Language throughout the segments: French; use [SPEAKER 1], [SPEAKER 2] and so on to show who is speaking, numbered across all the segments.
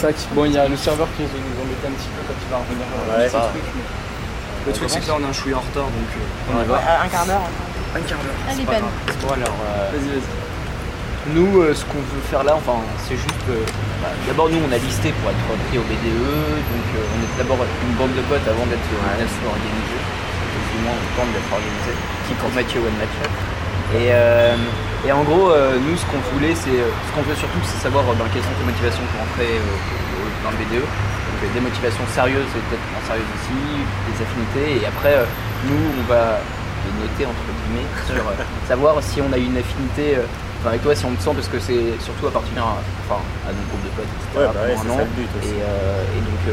[SPEAKER 1] Tac. Bon, il y a le serveur qui nous embêter un petit peu quand il va revenir. Le truc, c'est que là, on a un chouïa en retard, donc on y va.
[SPEAKER 2] Un quart d'heure.
[SPEAKER 1] Un quart d'heure.
[SPEAKER 2] Allez, Ben.
[SPEAKER 3] Bon alors,
[SPEAKER 1] Vas-y.
[SPEAKER 3] nous, ce qu'on veut faire là, enfin, c'est juste... d'abord, nous, on a listé pour être pris au BDE, donc on est d'abord une bande de potes avant d'être une asso organisée, plus ou moins on tente d'être organisé, qui pour Mathieu One Match. Et en gros, nous, ce qu'on voulait, ce qu'on veut surtout, c'est savoir quelles sont tes motivations pour entrer dans le BDE. Donc des motivations sérieuses et peut-être moins sérieuses aussi, des affinités, et après, nous, on va les noter entre guillemets sur savoir si on a une affinité avec toi, si on te sent, parce que c'est surtout appartenir à notre groupe de potes, etc.
[SPEAKER 4] C'est ça le but aussi.
[SPEAKER 3] Et donc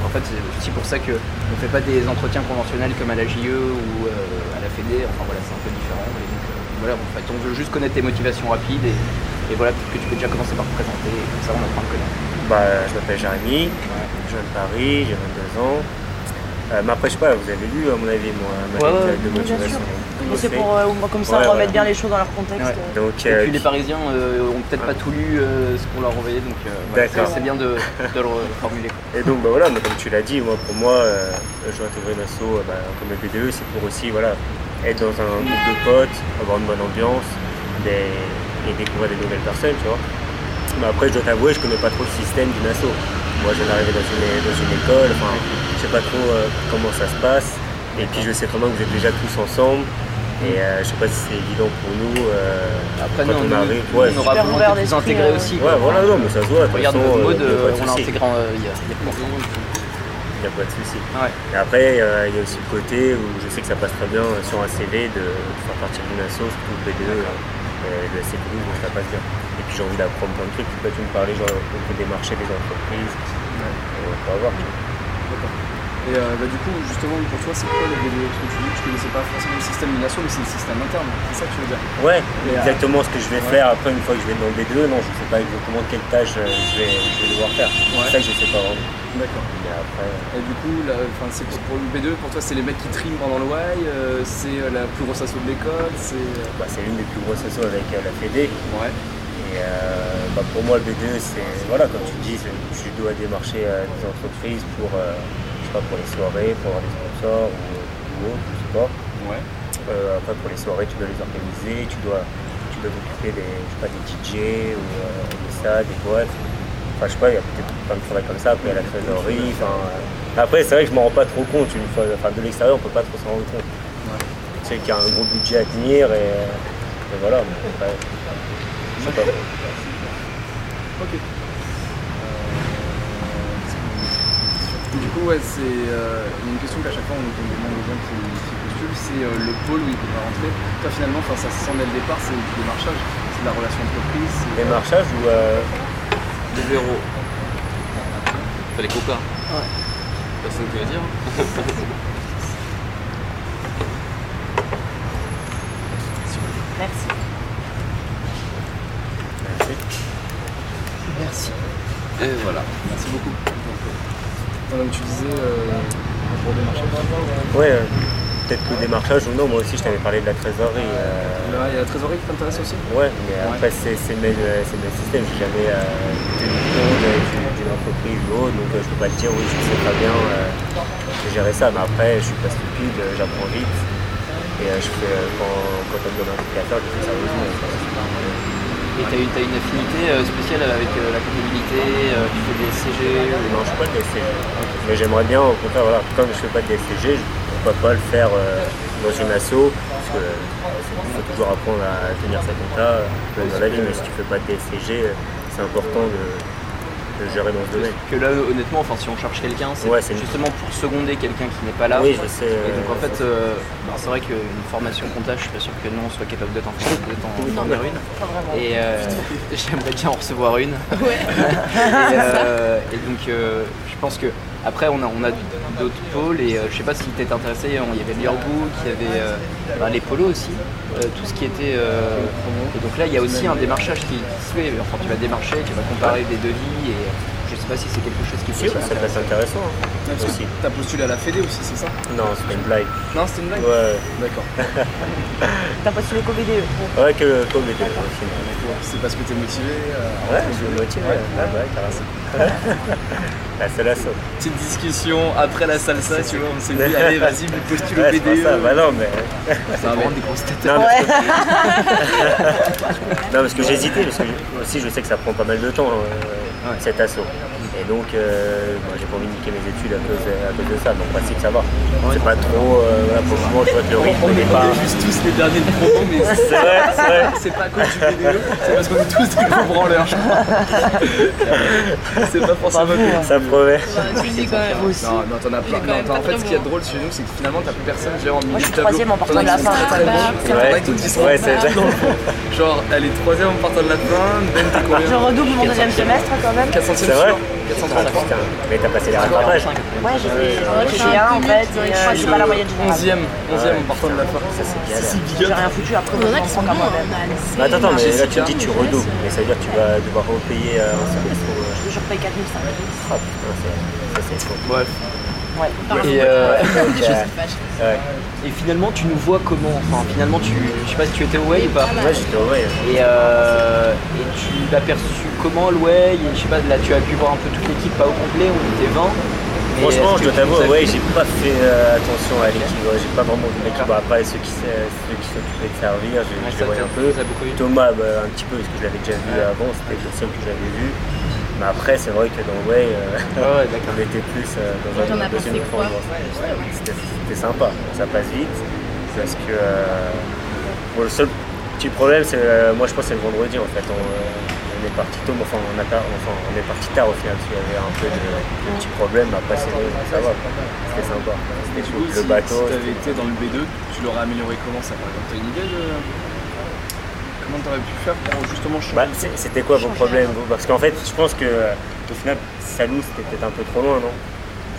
[SPEAKER 3] en fait c'est aussi pour ça qu'on ne fait pas des entretiens conventionnels comme à la JE ou à la Fédé, enfin voilà, c'est un peu différent. Et donc voilà, en fait on veut juste connaître tes motivations rapides et voilà, peut-être que tu peux déjà commencer par te présenter, comme ça on apprend à te connaître.
[SPEAKER 4] Je m'appelle Jérémy, je viens de Paris, j'ai 22 ans. Mais après, je sais pas, vous avez lu à mon avis ma lettre de motivation.
[SPEAKER 2] C'est pour comme ça remettre bien les choses dans leur contexte.
[SPEAKER 3] Ouais.
[SPEAKER 4] Donc,
[SPEAKER 3] et puis les Parisiens ont peut-être pas tout lu ce qu'on leur envoyait, donc c'est bien de le reformuler.
[SPEAKER 4] Et donc voilà, mais comme tu l'as dit, pour moi, je vais intégrer une asso comme le BDE, c'est pour aussi être dans un groupe de potes, avoir une bonne ambiance et découvrir des nouvelles personnes, tu vois. Mais après, je dois t'avouer, je connais pas trop le système d'une asso. Moi, je viens d'arriver dans une école, je sais pas trop comment ça se passe. Et puis, je sais comment que vous êtes déjà tous ensemble. Et je sais pas si c'est évident pour nous.
[SPEAKER 3] Après,
[SPEAKER 4] quand
[SPEAKER 3] nous,
[SPEAKER 4] on arrive,
[SPEAKER 3] on aura besoin de vous intégrer aussi.
[SPEAKER 4] Ouais, voilà, non, mais ça se voit.
[SPEAKER 3] Regarde notre mode, on l'a intégré, il y a
[SPEAKER 4] il n'y a pas de souci.
[SPEAKER 3] Ouais.
[SPEAKER 4] Et après, il y a aussi le côté où je sais que ça passe très bien sur un CV de faire partie d'une asso, surtout le BDE, le CPI, donc ça passe bien. Et puis j'ai envie d'apprendre plein de trucs. Tu peux me parler, on peut démarcher des entreprises, on peut avoir.
[SPEAKER 1] D'accord. Et du coup, justement, pour toi, c'est quoi le BDE? Parce que tu dis que tu connaissais pas forcément le système d'une asso, mais c'est le système interne, c'est ça que tu veux dire?
[SPEAKER 4] Ouais, exactement ce que je vais faire après une fois que je vais dans le BDE. Non, je sais pas exactement quelle tâche je vais devoir faire. C'est ça que je sais pas vraiment.
[SPEAKER 1] D'accord. Et du coup, c'est pour le B2, pour toi, c'est les mecs qui triment pendant le Y, c'est la plus grosse asso de l'école, c'est
[SPEAKER 4] l'une des plus grosses assos avec la Fédé.
[SPEAKER 1] Ouais.
[SPEAKER 4] Et pour moi, le B2, c'est, comme tu dis, tu dois démarcher des entreprises pour, pour les soirées, pour avoir des sponsors ou autre, je sais pas.
[SPEAKER 1] Ouais.
[SPEAKER 4] Après, pour les soirées, tu dois les organiser, tu dois t'occuper des DJ ou des salles, des boîtes. Il y a peut-être plein de travail comme ça, après il y a la trésorerie. Après, c'est vrai que je m'en rends pas trop compte. De l'extérieur, on peut pas trop s'en rendre compte. Ouais. Tu sais qu'il y a un gros budget à tenir et voilà. Après, je sais pas.
[SPEAKER 1] Ok. Du coup, c'est une question qu'à chaque fois on demande aux gens qui postulent, c'est le pôle où ils peuvent rentrer. Toi, finalement, ça se sent dès le départ, c'est du démarchage, c'est de la relation entreprise.
[SPEAKER 4] Démarchage ou
[SPEAKER 3] de zéro.
[SPEAKER 5] Fallait coca.
[SPEAKER 2] Ouais.
[SPEAKER 5] Personne ne peut dire.
[SPEAKER 2] Merci.
[SPEAKER 1] Merci.
[SPEAKER 5] Et voilà.
[SPEAKER 1] Merci beaucoup. Donc tu disais pour démarchage.
[SPEAKER 4] Ouais, peut-être que le démarchage ou non, moi aussi je t'avais parlé de la trésorerie.
[SPEAKER 1] Il y a la trésorerie qui t'intéresse aussi?
[SPEAKER 4] Ouais, mais après c'est le même système, j'ai jamais tenu compte d'une entreprise ou autre, donc je peux pas te dire oui je sais très bien gérer ça, mais après je suis pas stupide, j'apprends vite et je fais quand on me donne un truc à faire, je fais sérieusement.
[SPEAKER 3] Et tu as une affinité spéciale avec la comptabilité, tu fais des SCG?
[SPEAKER 4] Non, je fais pas de DSCG, mais j'aimerais bien, au contraire, comme je fais pas de DSCG, pourquoi pas le faire dans une asso, parce que il faut toujours apprendre à tenir sa compta dans la vie, mais si tu fais pas de DSCG, c'est important de gérer dans ce domaine.
[SPEAKER 3] Que là, honnêtement, si on cherche quelqu'un, c'est justement pour seconder quelqu'un qui n'est pas là.
[SPEAKER 4] Oui, je sais.
[SPEAKER 3] Et donc en fait, c'est vrai qu'une formation compta, je suis pas sûr que nous on soit capable d'être en faire une. Et j'aimerais bien en recevoir une.
[SPEAKER 2] Ouais.
[SPEAKER 3] et donc je pense que après on a d'autres pôles et je sais pas si tu étais intéressé, il y avait le yearbook, il y avait les polos aussi, tout ce qui était. Et donc là il y a aussi un démarchage qui se fait. Enfin tu vas démarcher, tu vas comparer des devis et je sais pas si c'est quelque chose qui peut
[SPEAKER 4] ça peut être intéressant.
[SPEAKER 1] Aussi. T'as postulé à la Fédé aussi, c'est ça?
[SPEAKER 4] Non, c'était une blague.
[SPEAKER 1] Non, c'était une blague?
[SPEAKER 4] Ouais.
[SPEAKER 1] D'accord.
[SPEAKER 2] T'as postulé qu'au BDE?
[SPEAKER 4] Ouais, qu'au BDE.
[SPEAKER 1] C'est parce que t'es motivé?
[SPEAKER 4] Ouais, je suis motivé. Ouais, carrément. La seule assaut.
[SPEAKER 1] Petite discussion après la salsa, tu vois, on s'est dit, allez, vas-y, postule au
[SPEAKER 4] Ouais, c'est
[SPEAKER 1] BDE.
[SPEAKER 4] pas ça. Bah non, mais.
[SPEAKER 3] C'est vraiment des grosses têtes.
[SPEAKER 4] Non,
[SPEAKER 2] Ouais.
[SPEAKER 4] Non, parce que j'hésitais, parce que aussi je sais que ça prend pas mal de temps cet assaut. Et donc j'ai pas envie de niquer mes études à cause de ça, donc en principe ça va. C'est pas trop, voilà, pour le moment je vois que le rythme
[SPEAKER 1] On
[SPEAKER 4] n'est
[SPEAKER 1] est
[SPEAKER 4] pas.
[SPEAKER 1] juste tous les derniers de promo, mais
[SPEAKER 4] C'est vrai.
[SPEAKER 1] c'est pas à cause du BDE, c'est parce qu'on est tous des gros branleurs, je crois. C'est pas forcément
[SPEAKER 2] Bravo,
[SPEAKER 1] que-
[SPEAKER 2] hein.
[SPEAKER 4] Ça promet.
[SPEAKER 6] Tu le dis quand même.
[SPEAKER 2] Moi aussi.
[SPEAKER 1] Non, t'en as plein.
[SPEAKER 6] Il est quand même
[SPEAKER 1] Non, en
[SPEAKER 6] pas
[SPEAKER 1] fait,
[SPEAKER 6] très
[SPEAKER 1] ce qui est
[SPEAKER 6] bon.
[SPEAKER 1] drôle chez nous, c'est que finalement, t'as plus personne genre en milieu
[SPEAKER 2] Moi, je
[SPEAKER 1] du
[SPEAKER 2] suis
[SPEAKER 1] tableau.
[SPEAKER 2] troisième en partant
[SPEAKER 1] T'en as
[SPEAKER 2] de la
[SPEAKER 1] qui
[SPEAKER 2] fin,
[SPEAKER 1] sont très
[SPEAKER 2] ouais.
[SPEAKER 1] bons, et t'en as
[SPEAKER 4] Ouais,
[SPEAKER 1] d'autres qui sont
[SPEAKER 4] ouais, c'est ça.
[SPEAKER 1] dans le fond. Genre, elle est troisième en partant de la fin, Ben, t'es combien
[SPEAKER 2] Je redouble mon deuxième semestre quand même.
[SPEAKER 1] 400e
[SPEAKER 4] C'est vrai
[SPEAKER 1] sûr 430.
[SPEAKER 4] Putain, mais t'as passé les rattrapages.
[SPEAKER 2] Ouais, j'ai fait un en fait, et c'est pas la moyenne générale.
[SPEAKER 1] 11e en partant de la fin.
[SPEAKER 4] Ça c'est galère.
[SPEAKER 2] J'ai rien foutu après,
[SPEAKER 6] Il y en a
[SPEAKER 2] moi,
[SPEAKER 6] qui
[SPEAKER 2] je
[SPEAKER 6] sont
[SPEAKER 2] m'en
[SPEAKER 6] bons,
[SPEAKER 2] prends quand même.
[SPEAKER 6] on a lycée,
[SPEAKER 4] Mais attends, mais là tu
[SPEAKER 1] Jessica,
[SPEAKER 4] me dis que tu redoubles, mais ça veut dire que tu vas devoir repayer un semestre ou.
[SPEAKER 2] Je repaye 4005.
[SPEAKER 4] Ah putain, ça c'est chaud.
[SPEAKER 1] Bref.
[SPEAKER 2] Ouais.
[SPEAKER 3] Et,
[SPEAKER 4] Ouais.
[SPEAKER 3] et finalement, tu nous vois comment? Enfin, finalement, je sais pas si tu étais au Way ou pas.
[SPEAKER 4] Moi j'étais au Way.
[SPEAKER 3] Et tu l'as perçu comment le Way? Et je sais pas, là tu as pu voir un peu toute l'équipe, pas au complet, on était 20. Mais
[SPEAKER 4] Franchement,
[SPEAKER 3] est-ce
[SPEAKER 4] je
[SPEAKER 3] que
[SPEAKER 4] dois
[SPEAKER 3] tu nous
[SPEAKER 4] t'avouer,
[SPEAKER 3] as
[SPEAKER 4] ouais,
[SPEAKER 3] vu-
[SPEAKER 4] j'ai pas fait attention à l'équipe. Ouais, j'ai pas vraiment vu l'équipe. Bah, après, ceux qui s'occupaient de servir, je les voyais un peu.
[SPEAKER 3] Ça a beaucoup eu.
[SPEAKER 4] Thomas, bah, un petit peu, parce que je l'avais déjà vu avant, c'était le seul que j'avais vu. Mais après, c'est vrai que dans Way,
[SPEAKER 3] Ouais, d'accord.
[SPEAKER 4] on était plus dans
[SPEAKER 6] T'en
[SPEAKER 4] un
[SPEAKER 6] as
[SPEAKER 4] deuxième
[SPEAKER 6] pensé
[SPEAKER 4] écran.
[SPEAKER 6] quoi?
[SPEAKER 4] C'était sympa, ça passe vite. Parce que bon, le seul petit problème, c'est moi je pense que c'est le vendredi en fait. On est parti tôt, enfin on est parti tard au final, parce qu'il y avait un peu de petits problèmes, mais après ça va, c'était sympa. C'était
[SPEAKER 1] Du
[SPEAKER 4] cool.
[SPEAKER 1] coup,
[SPEAKER 4] Le bateau.
[SPEAKER 1] si t'avais été dans le B2, tu l'aurais amélioré comment ça par exemple? T'as une idée de comment t'aurais pu faire pour justement changer?
[SPEAKER 4] Bah, c'était quoi vos problèmes vous? Parce qu'en fait, je pense que au final, Salou c'était peut-être un peu trop loin, non?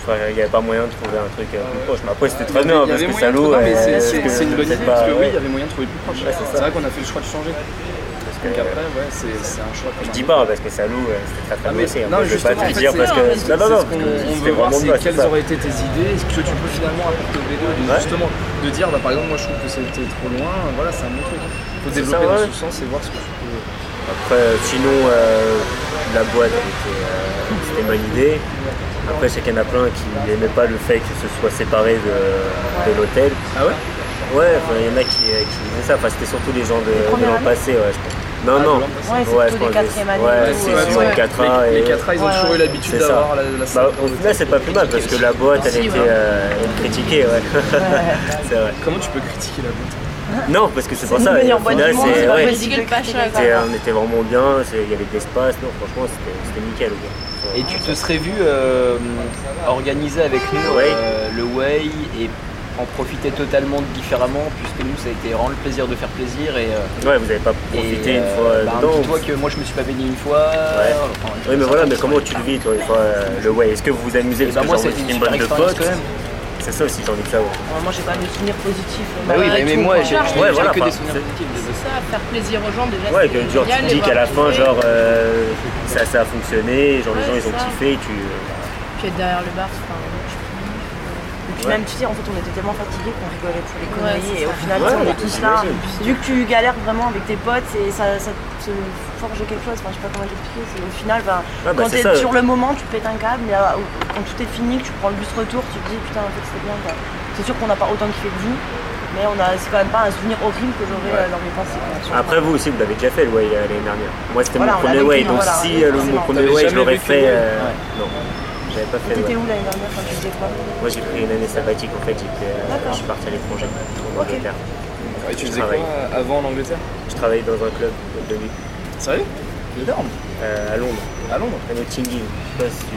[SPEAKER 4] Enfin, il n'y avait pas moyen de trouver un truc plus proche. Mais après, c'était très bien, parce que Salou.
[SPEAKER 1] c'est une bonne idée, parce que oui, il y
[SPEAKER 4] ouais.
[SPEAKER 1] avait moyen de trouver plus proche.
[SPEAKER 4] Ouais, c'est ça.
[SPEAKER 1] C'est vrai qu'on a fait le choix de changer.
[SPEAKER 4] Parce que,
[SPEAKER 1] Donc après, ouais, c'est un choix.
[SPEAKER 4] je dis pas, parce que Salou, c'était très très
[SPEAKER 1] Ah,
[SPEAKER 4] bien
[SPEAKER 1] mais
[SPEAKER 4] aussi.
[SPEAKER 1] non,
[SPEAKER 4] Je vais pas
[SPEAKER 1] justement,
[SPEAKER 4] te
[SPEAKER 1] en fait,
[SPEAKER 4] dire
[SPEAKER 1] c'est-
[SPEAKER 4] parce que.
[SPEAKER 1] C'est
[SPEAKER 4] Non,
[SPEAKER 1] ce qu'on veut voir, c'est quelles auraient été tes idées, ce que tu peux finalement apporter au B2, et
[SPEAKER 4] Ouais.
[SPEAKER 1] justement de dire, bah, par exemple, moi je trouve que c'était trop loin, voilà, c'est un bon truc. Il faut
[SPEAKER 4] C'est
[SPEAKER 1] développer
[SPEAKER 4] ça,
[SPEAKER 1] dans
[SPEAKER 4] ouais.
[SPEAKER 1] ce sens et voir ce que tu peux.
[SPEAKER 4] Après, sinon, la boîte, c'était une bonne idée. Après, je sais qu'il y en a plein qui n'aimaient pas le fait que ce soit séparé de l'hôtel.
[SPEAKER 1] Ah ouais?
[SPEAKER 4] Ouais, enfin, il y en a qui disaient ça. Enfin, c'était surtout les gens de
[SPEAKER 2] première
[SPEAKER 4] l'an
[SPEAKER 2] année
[SPEAKER 4] passé, ouais, je pense. Non,
[SPEAKER 1] Ah,
[SPEAKER 4] non.
[SPEAKER 1] de l'an passé.
[SPEAKER 2] Ouais, c'est
[SPEAKER 4] Ouais,
[SPEAKER 2] plutôt
[SPEAKER 4] je
[SPEAKER 2] des
[SPEAKER 4] pense
[SPEAKER 2] quatrième années.
[SPEAKER 4] Ouais,
[SPEAKER 2] ou,
[SPEAKER 4] c'est
[SPEAKER 2] ouais,
[SPEAKER 4] sur
[SPEAKER 2] ouais.
[SPEAKER 4] 4A.
[SPEAKER 1] Les
[SPEAKER 4] et
[SPEAKER 1] 4A, ils ont
[SPEAKER 2] Ouais,
[SPEAKER 1] toujours eu
[SPEAKER 2] ouais.
[SPEAKER 1] l'habitude
[SPEAKER 4] C'est ça.
[SPEAKER 1] d'avoir la salle.
[SPEAKER 4] Bah, au final, c'est pas plus mal parce que la boîte, elle était critiquée, ouais. C'est vrai.
[SPEAKER 1] Comment tu peux critiquer la boîte?
[SPEAKER 4] Non, parce que c'est pour
[SPEAKER 2] une
[SPEAKER 4] ça.
[SPEAKER 2] meilleure
[SPEAKER 4] Au
[SPEAKER 2] boîte
[SPEAKER 4] final,
[SPEAKER 2] du monde,
[SPEAKER 4] c'est.
[SPEAKER 2] c'est pas
[SPEAKER 4] Ouais,
[SPEAKER 2] possible de
[SPEAKER 6] Pas
[SPEAKER 2] critiquer
[SPEAKER 6] cher.
[SPEAKER 2] ça.
[SPEAKER 4] on était vraiment bien, il y avait de l'espace, non, franchement, c'était nickel. Quoi.
[SPEAKER 3] Et tu te serais vu organiser avec nous
[SPEAKER 4] Ouais.
[SPEAKER 3] le Way et en profiter totalement différemment, puisque nous ça a été vraiment le plaisir de faire plaisir et
[SPEAKER 4] Ouais, vous avez pas profité une fois dedans.
[SPEAKER 3] dis-toi que moi je me suis pas baigné une fois. Enfin,
[SPEAKER 4] Oui, mais voilà, mais comment tu le vis, toi, une fois, le Way? Est-ce que vous vous amusez?
[SPEAKER 3] Et
[SPEAKER 4] Parce
[SPEAKER 3] bah moi
[SPEAKER 4] que genre,
[SPEAKER 3] c'était
[SPEAKER 4] vous
[SPEAKER 3] une
[SPEAKER 4] étiez
[SPEAKER 3] super
[SPEAKER 4] bande de
[SPEAKER 3] expérience
[SPEAKER 4] potes.
[SPEAKER 3] quand même.
[SPEAKER 4] C'est ça aussi, j'ai envie de savoir.
[SPEAKER 2] Moi, j'ai pas de souvenirs positifs.
[SPEAKER 3] Bah oui, mais
[SPEAKER 2] tout,
[SPEAKER 3] moi
[SPEAKER 2] quoi.
[SPEAKER 3] j'ai
[SPEAKER 4] Ouais, voilà,
[SPEAKER 3] que des
[SPEAKER 4] enfin,
[SPEAKER 3] souvenirs
[SPEAKER 4] c'est-
[SPEAKER 3] positifs.
[SPEAKER 6] C'est ça, faire plaisir aux gens déjà.
[SPEAKER 4] Ouais,
[SPEAKER 6] c'est
[SPEAKER 4] que genre, tu
[SPEAKER 6] génial,
[SPEAKER 4] te
[SPEAKER 6] les
[SPEAKER 4] dis qu'à la
[SPEAKER 6] voir
[SPEAKER 4] fin,
[SPEAKER 6] kiffer.
[SPEAKER 4] genre, ça a fonctionné, genre les
[SPEAKER 6] Ouais,
[SPEAKER 4] gens ils ont
[SPEAKER 6] ça.
[SPEAKER 4] kiffé, tu.
[SPEAKER 6] Puis être derrière le bar, c'est enfin,
[SPEAKER 2] Et puis même, tu sais, en fait, on était tellement fatigués qu'on rigolait pour les
[SPEAKER 6] Ouais,
[SPEAKER 2] conneries.
[SPEAKER 6] c'est
[SPEAKER 2] Et au
[SPEAKER 6] ça.
[SPEAKER 2] final,
[SPEAKER 4] Ouais,
[SPEAKER 2] on est tous là.
[SPEAKER 4] j'imagine.
[SPEAKER 2] Vu que tu galères vraiment avec tes potes, ça te forge quelque chose. Enfin, je sais pas comment t'expliquer. C'est au final, ben,
[SPEAKER 4] Ah, bah,
[SPEAKER 2] quand
[SPEAKER 4] c'est
[SPEAKER 2] t'es
[SPEAKER 4] ça.
[SPEAKER 2] sur le moment, tu pètes un câble. Mais quand tout est fini, que tu prends le bus retour, tu te dis putain, en fait, c'était bien. Quoi. C'est sûr qu'on n'a pas autant kiffé que vous. Mais c'est quand même pas un souvenir horrible que j'aurais dans mes pensées. Quoi.
[SPEAKER 4] Après, vous aussi, vous l'avez déjà fait le Way l'année dernière. Moi, c'était
[SPEAKER 2] Voilà,
[SPEAKER 4] mon
[SPEAKER 2] on l'a
[SPEAKER 4] premier
[SPEAKER 2] vécu,
[SPEAKER 4] Way, donc
[SPEAKER 2] voilà,
[SPEAKER 4] si
[SPEAKER 2] forcément.
[SPEAKER 4] mon premier
[SPEAKER 1] T'avais
[SPEAKER 4] Way, je
[SPEAKER 1] jamais
[SPEAKER 4] l'aurais
[SPEAKER 1] vécu
[SPEAKER 4] fait.
[SPEAKER 1] le Way
[SPEAKER 4] Non, j'avais pas fait le
[SPEAKER 2] T'étais
[SPEAKER 4] Way.
[SPEAKER 2] où l'année dernière quand tu faisais quoi?
[SPEAKER 4] Moi, j'ai pris une année sabbatique en fait, je suis parti à l'étranger, en Angleterre.
[SPEAKER 1] Et tu faisais
[SPEAKER 4] travaille.
[SPEAKER 1] quoi avant en Angleterre?
[SPEAKER 4] Je travaillais dans un club de nuit
[SPEAKER 1] Sérieux? Énorme.
[SPEAKER 4] à Londres,
[SPEAKER 1] À Londres.
[SPEAKER 4] à Notting Hill. Je sais pas si tu.